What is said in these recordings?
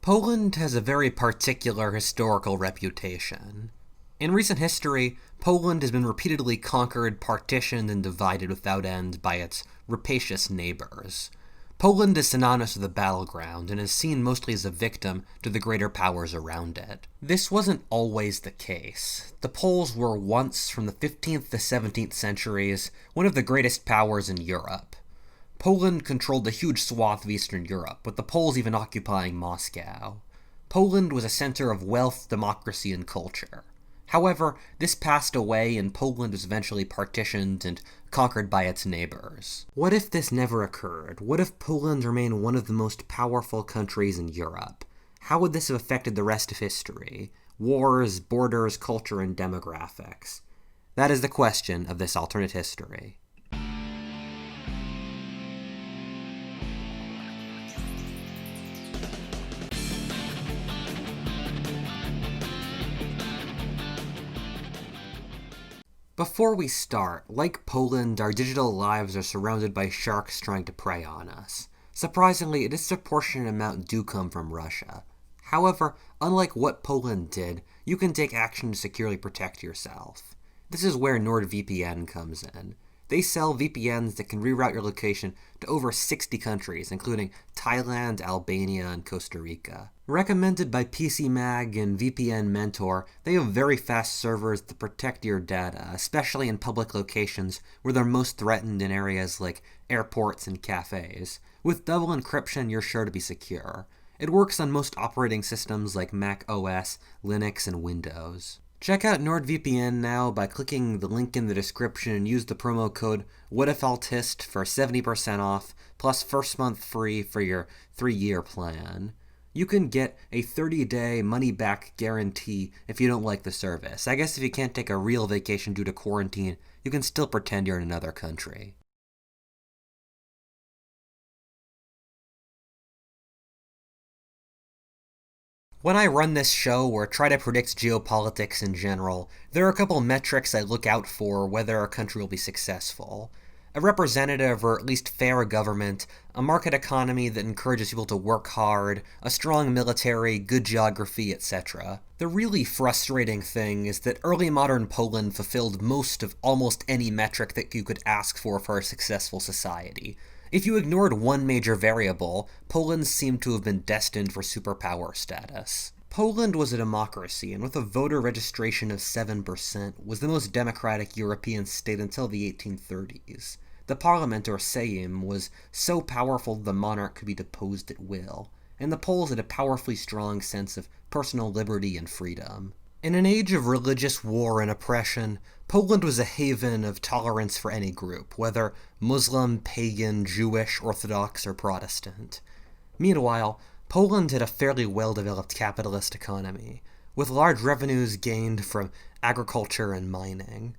Poland has a very particular historical reputation. In recent history, Poland has been repeatedly conquered, partitioned, and divided without end by its rapacious neighbors. Poland is synonymous with a battleground and is seen mostly as a victim to the greater powers around it. This wasn't always the case. The Poles were once, from the 15th to 17th centuries, one of the greatest powers in Europe. Poland controlled a huge swath of Eastern Europe, with the Poles even occupying Moscow. Poland was a center of wealth, democracy, and culture. However, this passed away and Poland was eventually partitioned and conquered by its neighbors. What if this never occurred? What if Poland remained one of the most powerful countries in Europe? How would this have affected the rest of history? Wars, borders, culture, and demographics? That is the question of this alternate history. Before we start, like Poland, our digital lives are surrounded by sharks trying to prey on us. Surprisingly, a disproportionate amount do come from Russia. However, unlike what Poland did, you can take action to securely protect yourself. This is where Nordvpn comes in. They sell VPNs that can reroute your location to over 60 countries, including Thailand, Albania, and Costa Rica. Recommended by PC Mag and VPN Mentor, they have very fast servers that protect your data, especially in public locations where they're most threatened in areas like airports and cafes. With double encryption, you're sure to be secure. It works on most operating systems like Mac OS, Linux, and Windows. Check out Nordvpn now by clicking the link in the description and use the promo code Whatifalthist for 70% off, plus first month free for your 3-year plan. You can get a 30-day money-back guarantee if you don't like the service. I guess if you can't take a real vacation due to quarantine, you can still pretend you're in another country. When I run this show or try to predict geopolitics in general, there are a couple metrics I look out for whether a country will be successful. A representative or at least fair government, a market economy that encourages people to work hard, a strong military, good geography, etc. The really frustrating thing is that early modern Poland fulfilled most of almost any metric that you could ask for a successful society. If you ignored one major variable, Poland seemed to have been destined for superpower status. Poland was a democracy, and with a voter registration of 7%, was the most democratic European state until the 1830s. The parliament, or Sejm, was so powerful the monarch could be deposed at will, and the Poles had a powerfully strong sense of personal liberty and freedom. In an age of religious war and oppression, Poland was a haven of tolerance for any group, whether Muslim, pagan, Jewish, Orthodox, or Protestant. Meanwhile, Poland had a fairly well-developed capitalist economy, with large revenues gained from agriculture and mining.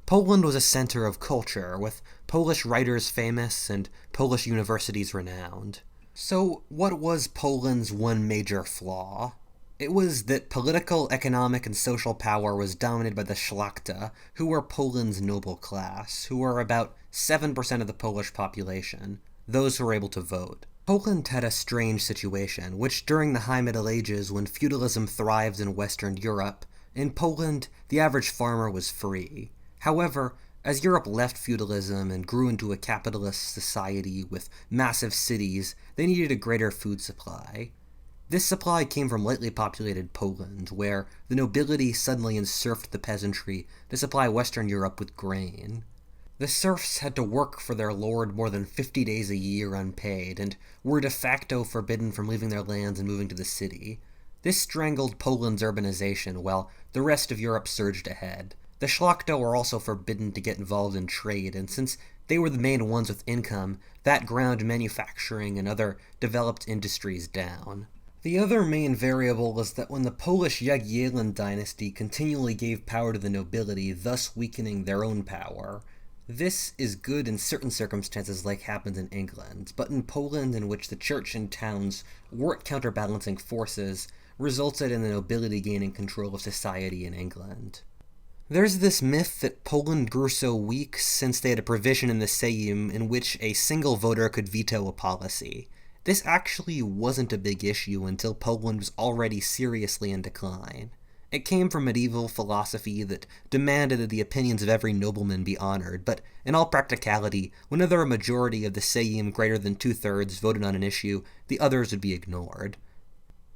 Poland was a center of culture, with Polish writers famous and Polish universities renowned. So, what was Poland's one major flaw? It was that political, economic, and social power was dominated by the Szlachta, who were Poland's noble class, who were about 7% of the Polish population, those who were able to vote. Poland had a strange situation, which during the High Middle Ages, when feudalism thrived in Western Europe, in Poland, the average farmer was free. However, as Europe left feudalism and grew into a capitalist society with massive cities, they needed a greater food supply. This supply came from lightly populated Poland, where the nobility suddenly serfed the peasantry to supply Western Europe with grain. The serfs had to work for their lord more than 50 days a year unpaid, and were de facto forbidden from leaving their lands and moving to the city. This strangled Poland's urbanization, while the rest of Europe surged ahead. The Szlachta were also forbidden to get involved in trade, and since they were the main ones with income, that ground manufacturing and other developed industries down. The other main variable was that when the Polish Jagiellon dynasty continually gave power to the nobility, thus weakening their own power. This is good in certain circumstances like happened in England, but in Poland, in which the church and towns weren't counterbalancing forces, resulted in the nobility gaining control of society in England. There's this myth that Poland grew so weak since they had a provision in the Sejm in which a single voter could veto a policy. This actually wasn't a big issue until Poland was already seriously in decline. It came from medieval philosophy that demanded that the opinions of every nobleman be honored, but in all practicality, whenever a majority of the Sejm greater than two-thirds voted on an issue, the others would be ignored.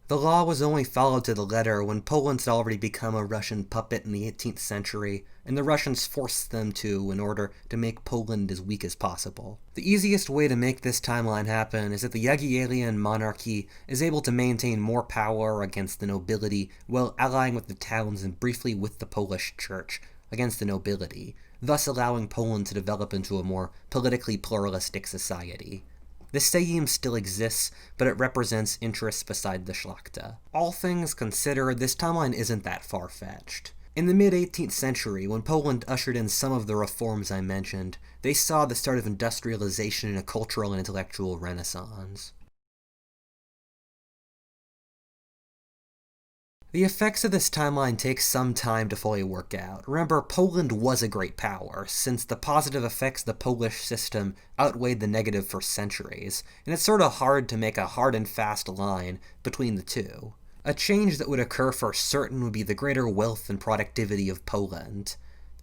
The law was only followed to the letter when Poland had already become a Russian puppet in the 18th century, and the Russians forced them to in order to make Poland as weak as possible. The easiest way to make this timeline happen is that the Jagiellonian monarchy is able to maintain more power against the nobility while allying with the towns and briefly with the Polish church against the nobility, thus allowing Poland to develop into a more politically pluralistic society. The Sejm still exists, but it represents interests beside the Szlachta. All things considered, this timeline isn't that far-fetched. In the mid-18th century, when Poland ushered in some of the reforms I mentioned, they saw the start of industrialization and a cultural and intellectual renaissance. The effects of this timeline take some time to fully work out. Remember, Poland was a great power, since the positive effects of the Polish system outweighed the negative for centuries, and it's sort of hard to make a hard and fast line between the two. A change that would occur for certain would be the greater wealth and productivity of Poland.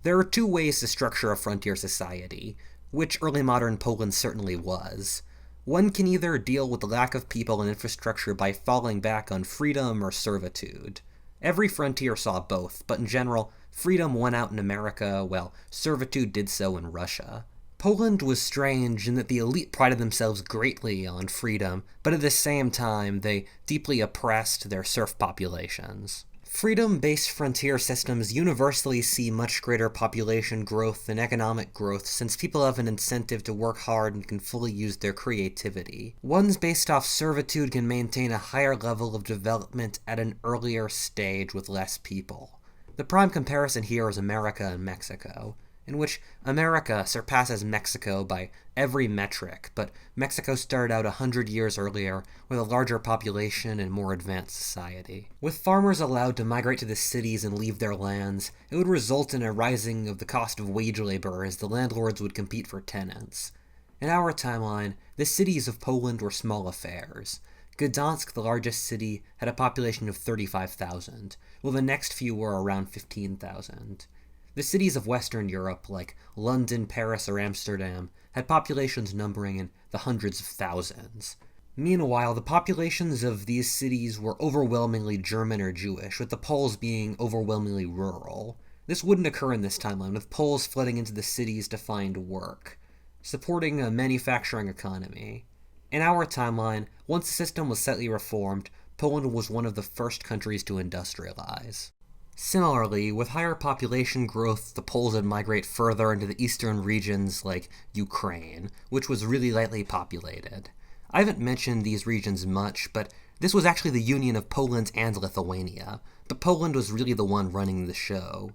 There are two ways to structure a frontier society, which early modern Poland certainly was. One can either deal with the lack of people and infrastructure by falling back on freedom or servitude. Every frontier saw both, but in general, freedom won out in America, while servitude did so in Russia. Poland was strange in that the elite prided themselves greatly on freedom, but at the same time, they deeply oppressed their serf populations. Freedom-based frontier systems universally see much greater population growth and economic growth since people have an incentive to work hard and can fully use their creativity. Ones based off servitude can maintain a higher level of development at an earlier stage with less people. The prime comparison here is America and Mexico, in which America surpasses Mexico by every metric, but Mexico started out 100 years earlier with a larger population and more advanced society. With farmers allowed to migrate to the cities and leave their lands, it would result in a rising of the cost of wage labor as the landlords would compete for tenants. In our timeline, the cities of Poland were small affairs. Gdansk, the largest city, had a population of 35,000, while the next few were around 15,000. The cities of Western Europe, like London, Paris, or Amsterdam, had populations numbering in the hundreds of thousands. Meanwhile, the populations of these cities were overwhelmingly German or Jewish, with the Poles being overwhelmingly rural. This wouldn't occur in this timeline, with Poles flooding into the cities to find work, supporting a manufacturing economy. In our timeline, once the system was slightly reformed, Poland was one of the first countries to industrialize. Similarly, with higher population growth, the Poles would migrate further into the eastern regions like Ukraine, which was really lightly populated. I haven't mentioned these regions much, but this was actually the union of Poland and Lithuania, but Poland was really the one running the show.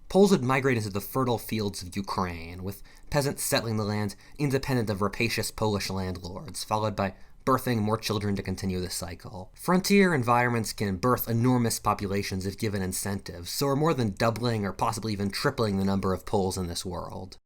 Poles would migrate into the fertile fields of Ukraine, with peasants settling the land independent of rapacious Polish landlords, followed by birthing more children to continue the cycle. Frontier environments can birth enormous populations if given incentives, so we're more than doubling or possibly even tripling the number of Poles in this world.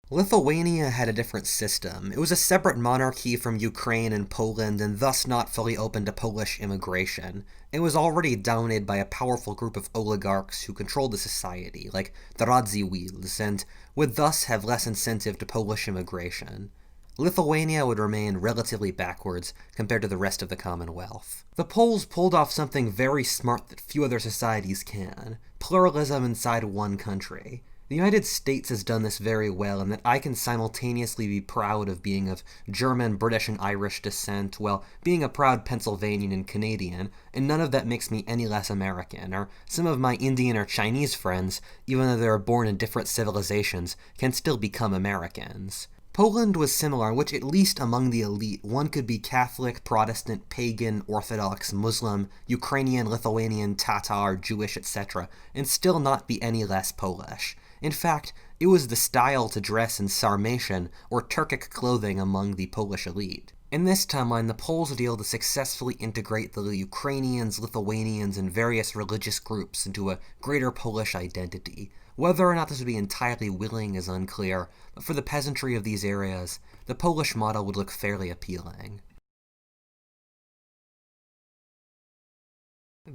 Lithuania had a different system. It was a separate monarchy from Ukraine and Poland, and thus not fully open to Polish immigration. It was already dominated by a powerful group of oligarchs who controlled the society, like the Radziwills, and would thus have less incentive to Polish immigration. Lithuania would remain relatively backwards compared to the rest of the Commonwealth. The Poles pulled off something very smart that few other societies can: pluralism inside one country. The United States has done this very well, in that I can simultaneously be proud of being of German, British, and Irish descent, while being a proud Pennsylvanian and Canadian, and none of that makes me any less American, or some of my Indian or Chinese friends, even though they are born in different civilizations, can still become Americans. Poland was similar, in which at least among the elite, one could be Catholic, Protestant, pagan, Orthodox, Muslim, Ukrainian, Lithuanian, Tatar, Jewish, etc., and still not be any less Polish. In fact, it was the style to dress in Sarmatian or Turkic clothing among the Polish elite. In this timeline, the Poles would be able to successfully integrate the Ukrainians, Lithuanians, and various religious groups into a greater Polish identity. Whether or not this would be entirely willing is unclear, but for the peasantry of these areas, the Polish model would look fairly appealing.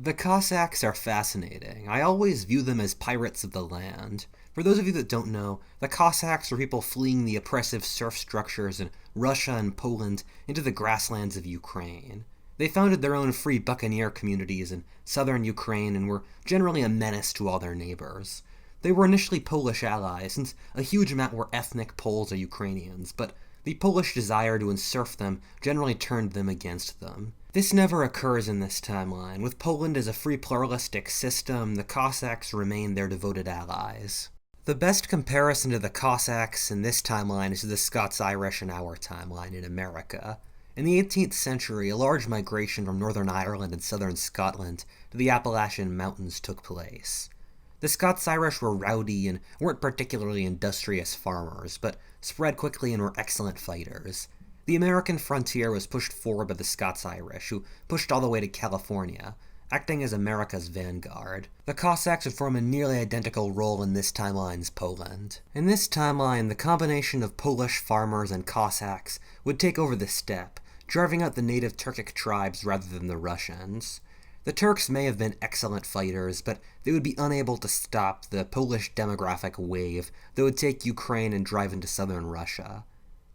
The Cossacks are fascinating. I always view them as pirates of the land. For those of you that don't know, the Cossacks were people fleeing the oppressive serf structures in Russia and Poland into the grasslands of Ukraine. They founded their own free buccaneer communities in southern Ukraine and were generally a menace to all their neighbors. They were initially Polish allies, since a huge amount were ethnic Poles or Ukrainians, but the Polish desire to enserf them generally turned them against them. This never occurs in this timeline. With Poland as a free pluralistic system, the Cossacks remain their devoted allies. The best comparison to the Cossacks in this timeline is to the Scots-Irish in our timeline in America. In the 18th century, a large migration from Northern Ireland and southern Scotland to the Appalachian Mountains took place. The Scots-Irish were rowdy and weren't particularly industrious farmers, but spread quickly and were excellent fighters. The American frontier was pushed forward by the Scots-Irish, who pushed all the way to California, acting as America's vanguard. The Cossacks would form a nearly identical role in this timeline's Poland. In this timeline, the combination of Polish farmers and Cossacks would take over the steppe, driving out the native Turkic tribes rather than the Russians. The Turks may have been excellent fighters, but they would be unable to stop the Polish demographic wave that would take Ukraine and drive into southern Russia.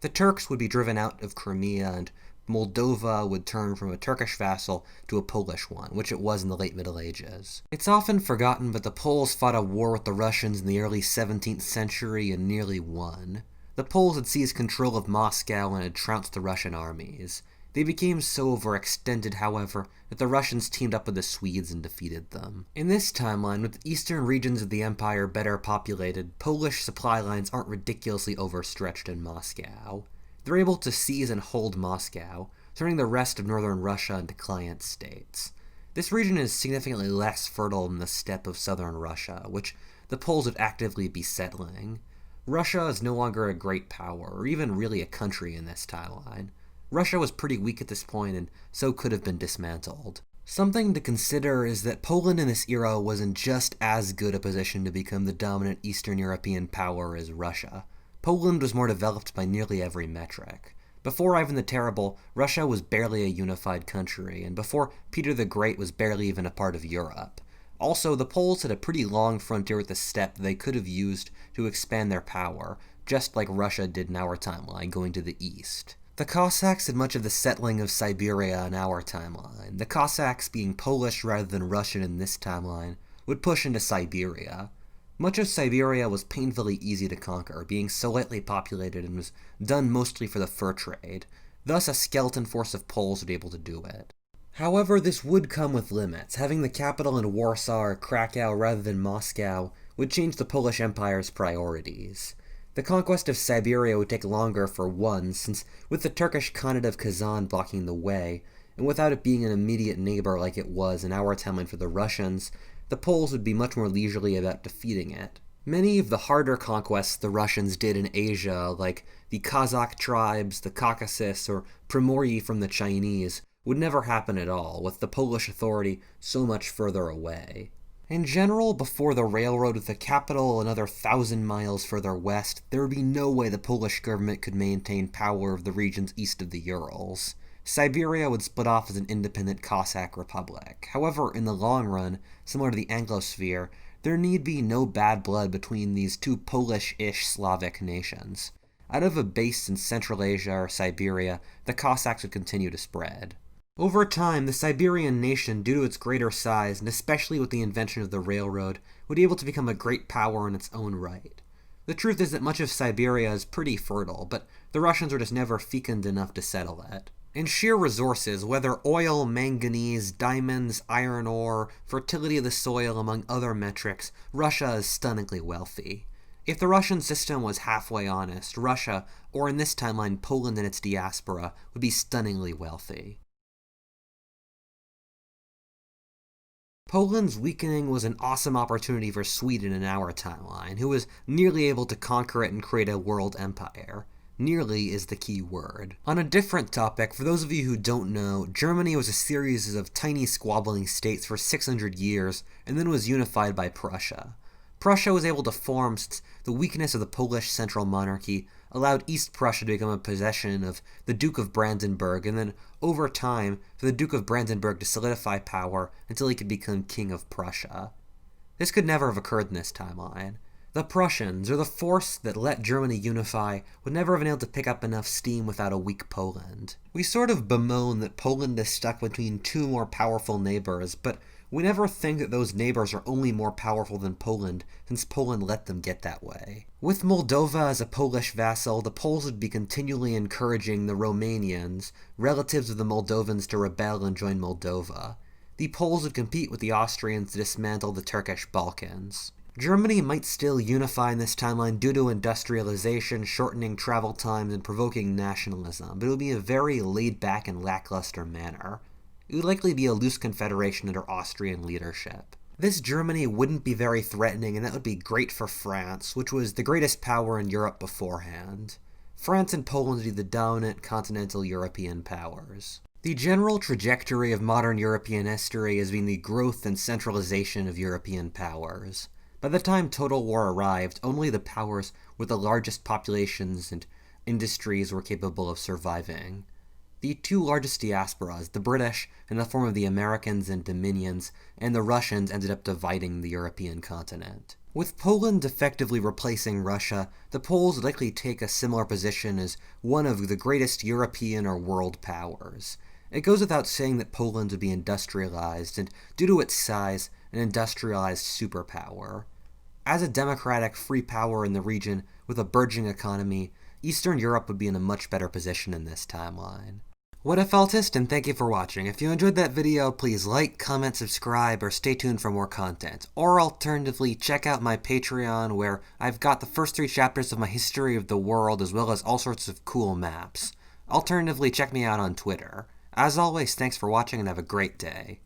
The Turks would be driven out of Crimea, and Moldova would turn from a Turkish vassal to a Polish one, which it was in the late Middle Ages. It's often forgotten, but the Poles fought a war with the Russians in the early 17th century and nearly won. The Poles had seized control of Moscow and had trounced the Russian armies. They became so overextended, however, that the Russians teamed up with the Swedes and defeated them. In this timeline, with the eastern regions of the empire better populated, Polish supply lines aren't ridiculously overstretched in Moscow. They're able to seize and hold Moscow, turning the rest of northern Russia into client states. This region is significantly less fertile than the steppe of southern Russia, which the Poles would actively be settling. Russia is no longer a great power, or even really a country in this timeline. Russia was pretty weak at this point, and so could have been dismantled. Something to consider is that Poland in this era was in just as good a position to become the dominant Eastern European power as Russia. Poland was more developed by nearly every metric. Before Ivan the Terrible, Russia was barely a unified country, and before Peter the Great was barely even a part of Europe. Also, the Poles had a pretty long frontier with the steppe they could have used to expand their power, just like Russia did in our timeline, going to the east. The Cossacks did much of the settling of Siberia in our timeline. The Cossacks, being Polish rather than Russian in this timeline, would push into Siberia. Much of Siberia was painfully easy to conquer, being so lightly populated and was done mostly for the fur trade. Thus, a skeleton force of Poles would be able to do it. However, this would come with limits. Having the capital in Warsaw or Krakow rather than Moscow would change the Polish Empire's priorities. The conquest of Siberia would take longer for one, since with the Turkish Khanate of Kazan blocking the way, and without it being an immediate neighbor like it was in our timeline for the Russians, the Poles would be much more leisurely about defeating it. Many of the harder conquests the Russians did in Asia, like the Kazakh tribes, the Caucasus, or Primorye from the Chinese, would never happen at all, with the Polish authority so much further away. In general, before the railroad with the capital another 1,000 miles further west, there would be no way the Polish government could maintain power of the regions east of the Urals. Siberia would split off as an independent Cossack republic. However, in the long run, similar to the Anglosphere, there need be no bad blood between these two Polish-ish Slavic nations. Out of a base in Central Asia or Siberia, the Cossacks would continue to spread. Over time, the Siberian nation, due to its greater size, and especially with the invention of the railroad, would be able to become a great power in its own right. The truth is that much of Siberia is pretty fertile, but the Russians were just never fecund enough to settle it. In sheer resources, whether oil, manganese, diamonds, iron ore, fertility of the soil, among other metrics, Russia is stunningly wealthy. If the Russian system was halfway honest, Russia, or in this timeline Poland and its diaspora, would be stunningly wealthy. Poland's weakening was an awesome opportunity for Sweden in our timeline, who was nearly able to conquer it and create a world empire. Nearly is the key word. On a different topic, for those of you who don't know, Germany was a series of tiny squabbling states for 600 years, and then was unified by Prussia. Prussia was able to form since the weakness of the Polish central monarchy allowed East Prussia to become a possession of the Duke of Brandenburg, and then, over time, for the Duke of Brandenburg to solidify power until he could become King of Prussia. This could never have occurred in this timeline. The Prussians, or the force that let Germany unify, would never have been able to pick up enough steam without a weak Poland. We sort of bemoan that Poland is stuck between two more powerful neighbors, but we never think that those neighbors are only more powerful than Poland, since Poland let them get that way. With Moldova as a Polish vassal, the Poles would be continually encouraging the Romanians, relatives of the Moldovans, to rebel and join Moldova. The Poles would compete with the Austrians to dismantle the Turkish Balkans. Germany might still unify in this timeline due to industrialization, shortening travel times, and provoking nationalism, but it would be a very laid-back and lackluster manner. It would likely be a loose confederation under Austrian leadership. This Germany wouldn't be very threatening, and that would be great for France, which was the greatest power in Europe beforehand. France and Poland would be the dominant continental European powers. The general trajectory of modern European history has been the growth and centralization of European powers. By the time Total War arrived, only the powers with the largest populations and industries were capable of surviving. The two largest diasporas, the British in the form of the Americans and Dominions, and the Russians, ended up dividing the European continent. With Poland effectively replacing Russia, the Poles would likely take a similar position as one of the greatest European or world powers. It goes without saying that Poland would be industrialized, and due to its size, an industrialized superpower. As a democratic, free power in the region with a burgeoning economy, Eastern Europe would be in a much better position in this timeline. Whatifalthist, and thank you for watching. If you enjoyed that video, please like, comment, subscribe, or stay tuned for more content. Or alternatively, check out my Patreon, where I've got the first 3 chapters of my history of the world, as well as all sorts of cool maps. Alternatively, check me out on Twitter. As always, thanks for watching and have a great day.